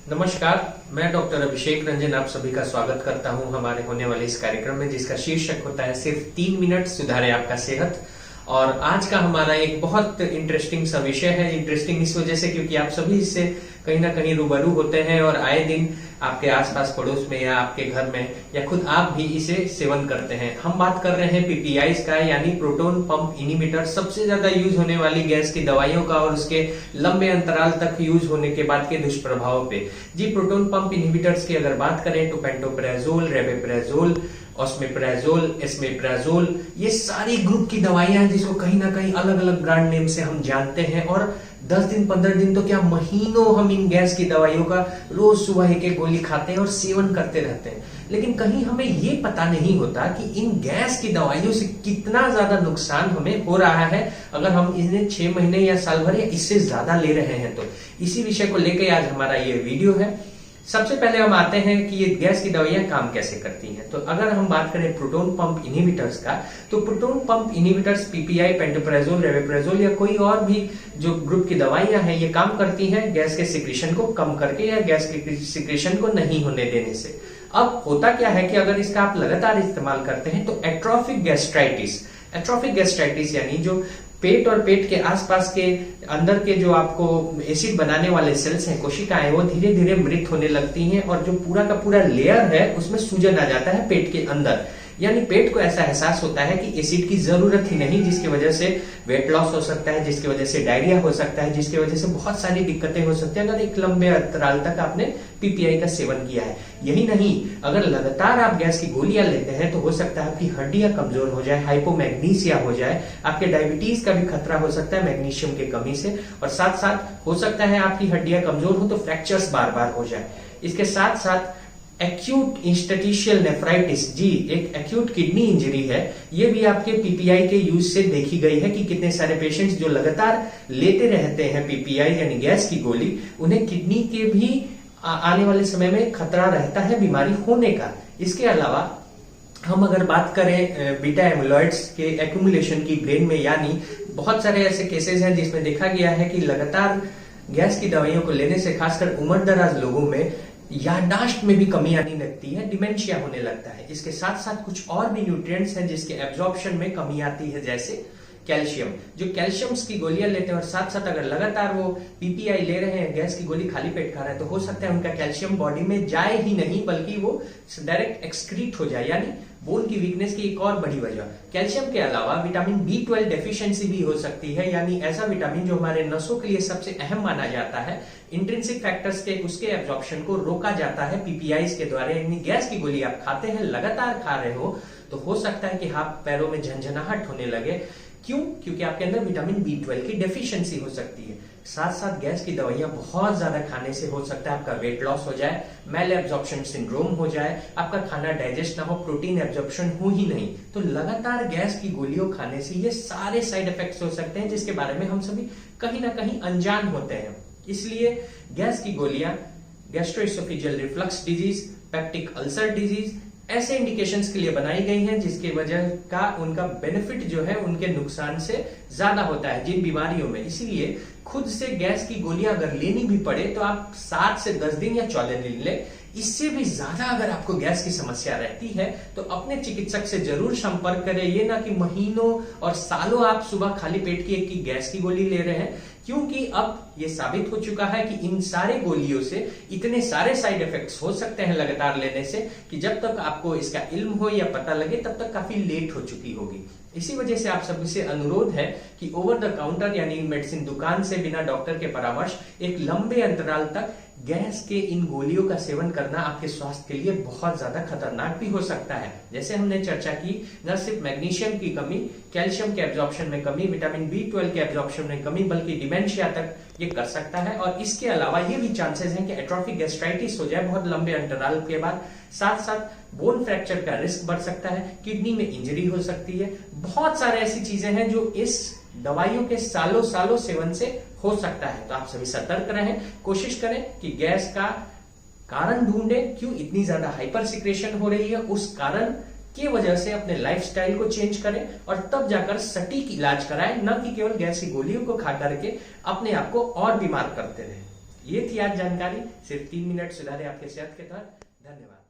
नमस्कार, मैं डॉक्टर अभिषेक रंजन आप सभी का स्वागत करता हूं हमारे होने वाले इस कार्यक्रम में, जिसका शीर्षक होता है सिर्फ 3 मिनट सुधारे आपका सेहत। और आज का हमारा एक बहुत इंटरेस्टिंग सा विषय है। इंटरेस्टिंग इस वजह से क्योंकि आप सभी इससे कहीं ना कहीं रूबरू होते हैं और आए दिन आपके आसपास पड़ोस में या आपके घर में या खुद आप भी इसे सेवन करते हैं। हम बात कर रहे हैं पीपीआईज का, यानी प्रोटॉन पंप इनहिबिटर, सबसे ज्यादा यूज होने वाली गैस की दवाइयों का और उसके लंबे अंतराल तक यूज होने के बाद के दुष्प्रभावों पे। जी, प्रोटॉन पंप इनहिबिटर्स की अगर बात करें तो पेंटोप्राजोल, रेबेप्राजोल, ऑस्मेप्राजोल, एस्मेप्राजोल, ये सारी ग्रुप की दवाइयां हैं जिसको कहीं ना कहीं अलग अलग ब्रांड नेम से हम जानते हैं। और 10 दिन 15 दिन तो क्या महीनों हम इन गैस की दवाइयों का रोज सुबह एक गोली खाते हैं और सेवन करते रहते हैं। लेकिन कहीं हमें ये पता नहीं होता कि इन गैस की दवाइयों से कितना ज्यादा नुकसान हमें हो रहा है अगर हम इन्हें 6 महीने या साल भर या इससे ज्यादा ले रहे हैं। तो इसी विषय को लेकर आज हमारा ये वीडियो है। सबसे पहले हम आते हैं कि ये गैस की दवाइयां काम कैसे करती हैं। तो अगर हम बात करें प्रोटॉन पंप इनहिबिटर्स का, तो proton pump inhibitors PPI, pantoprazole, rabeprazole या कोई और भी जो ग्रुप की दवाइयां हैं, ये काम करती हैं गैस के सिक्रीशन को कम करके या गैस के सिक्रीशन को नहीं होने देने से। अब होता क्या है कि अगर इसका आप लगातार इस्तेमाल करते हैं तो एट्रोफिक गैस्ट्राइटिस यानी जो पेट और पेट के आसपास के अंदर के जो आपको एसिड बनाने वाले सेल्स हैं, कोशिकाएं, वो धीरे धीरे मृत होने लगती हैं और जो पूरा का पूरा लेयर है उसमें सूजन आ जाता है पेट के अंदर। यानी पेट को ऐसा एहसास होता है कि एसिड की जरूरत ही नहीं, जिसकी वजह से वेट लॉस हो सकता है, जिसकी वजह से डायरिया हो सकता है, जिसकी वजह से बहुत सारी दिक्कतें हो सकती है अगर एक लंबे अंतराल तक आपने पीपीआई का सेवन किया है। यही नहीं, अगर लगातार आप गैस की गोलियां लेते हैं तो हो सकता है आपकी हड्डियां कमजोर हो जाए, हाइपोमैग्नीसिया हो जाए, आपके डायबिटीज का भी खतरा हो सकता है मैग्नीशियम की कमी से, और साथ साथ हो सकता है आपकी हड्डियां कमजोर हो तो फ्रैक्चर्स बार बार हो जाए। इसके साथ साथ एक्यूट इंस्टैटिशियल नेफ्राइटिस, जी एक एक्यूट किडनी इंजरी है, ये भी आपके पीपीआई के यूज से देखी गई है कि कितने सारे पेशेंट्स जो लगातार लेते रहते हैं पीपीआई यानी गैस की गोली, उन्हें किडनी के भी आने वाले समय में खतरा रहता है बीमारी होने का। इसके अलावा हम अगर बात करें बीटा एमिलॉइड्स के एक्यूमुलेशन की ब्रेन में, यानी बहुत सारे ऐसे केसेस हैं जिसमें देखा गया है कि लगातार गैस की दवाइयों को लेने से खासकर उम्रदराज लोगों में याददाश्त में भी कमी आने लगती है, डिमेंशिया होने लगता है। इसके साथ साथ कुछ और भी न्यूट्रिएंट्स हैं जिसके एब्जॉर्प्शन में कमी आती है, जैसे कैल्शियम। जो कैल्शियम्स की गोलियां लेते हैं और साथ साथ अगर लगातार वो पीपीआई ले रहे हैं, गैस की गोली खाली पेट खा रहे हैं, तो हो सकता है उनका कैल्शियम बॉडी में जाए ही नहीं बल्कि वो डायरेक्ट एक्सक्रीट हो जाए, यानी बोन की वीकनेस की एक और बड़ी वजह। कैल्शियम के अलावा विटामिन B12 डेफिशिएंसी भी हो सकती है, यानी ऐसा विटामिन जो हमारे नसों के लिए सबसे अहम माना जाता है, इंट्रिंसिक फैक्टर्स के उसके एब्जॉर्प्शन को रोका जाता है पीपीआईज के द्वारा। यानी गैस की गोली आप खाते हैं, लगातार खा रहे हो, तो हो सकता है कि हाथ पैरों में झंझनाहट होने लगे। क्यों? क्योंकि आपके अंदर विटामिन B12 की डेफिशिएंसी हो सकती है। साथ साथ गैस की दवाइयां बहुत ज्यादा खाने से हो सकता है आपका वेट लॉस हो जाए, मैल एब्जॉर्प्शन सिंड्रोम हो जाए, आपका खाना डाइजेस्ट ना हो, प्रोटीन एब्जॉर्प्शन हो ही नहीं। तो लगातार गैस की गोलियों खाने से ये सारे साइड इफेक्ट्स हो सकते हैं जिसके बारे में हम सभी कहीं ना कहीं अनजान होते हैं। इसलिए गैस की गोलियां gastro-oesophageal reflux disease, peptic ulcer disease, ऐसे इंडिकेशंस के लिए बनाई गई हैं जिसकी वजह का उनका बेनिफिट जो है उनके नुकसान से ज्यादा होता है जिन बीमारियों में। इसीलिए खुद से गैस की गोलियां अगर लेनी भी पड़े तो आप 7 से 10 दिन या 14 दिन ले। इससे भी ज्यादा अगर आपको गैस की समस्या रहती है तो अपने चिकित्सक से जरूर संपर्क करें। ये ना कि महीनों और सालों आप सुबह खाली पेट की एक गैस की गोली ले रहे हैं, क्योंकि अब ये साबित हो चुका है कि इन सारे गोलियों से इतने सारे साइड इफेक्ट्स हो सकते हैं लगातार लेने से कि जब तक आपको इसका इल्म हो या पता लगे तब तक काफी लेट हो चुकी होगी। इसी वजह से आप सभी से अनुरोध है कि ओवर द काउंटर यानी मेडिसिन दुकान से बिना डॉक्टर के परामर्श एक लंबे अंतराल तक गैस के इन गोलियों का सेवन करना आपके स्वास्थ्य के लिए बहुत ज्यादा खतरनाक भी हो सकता है। जैसे हमने चर्चा की, न सिर्फ मैग्नीशियम की कमी, कैल्शियम के एब्जॉर्प्शन में कमी, विटामिन B12 के एब्जॉर्प्शन में कमी, बल्कि डिमेंशिया तक ये कर सकता है। और इसके अलावा ये भी चांसेस हैं कि एट्रोफिक गैस्ट्राइटिस हो जाए बहुत लंबे अंतराल के बाद। साथ साथ बोन फ्रैक्चर का रिस्क बढ़ सकता है, किडनी में इंजरी हो सकती है। बहुत सारे ऐसी चीजें हैं जो इस दवाइयों के सालों सालों सेवन से हो सकता है। तो आप सभी सतर्क रहें, कोशिश करें कि गैस का कारण ढूंढें, क्यों इतनी ज्यादा हाइपर सिक्रेशन हो रही है, उस कारण की वजह से अपने लाइफस्टाइल को चेंज करें और तब जाकर सटीक इलाज कराएं, न कि केवल गैस की गोलियों को खा करके अपने आप को और बीमार करते रहें। ये थी आज जानकारी, सिर्फ 3 मिनट सुधारे आपके सेहत के तौर। धन्यवाद।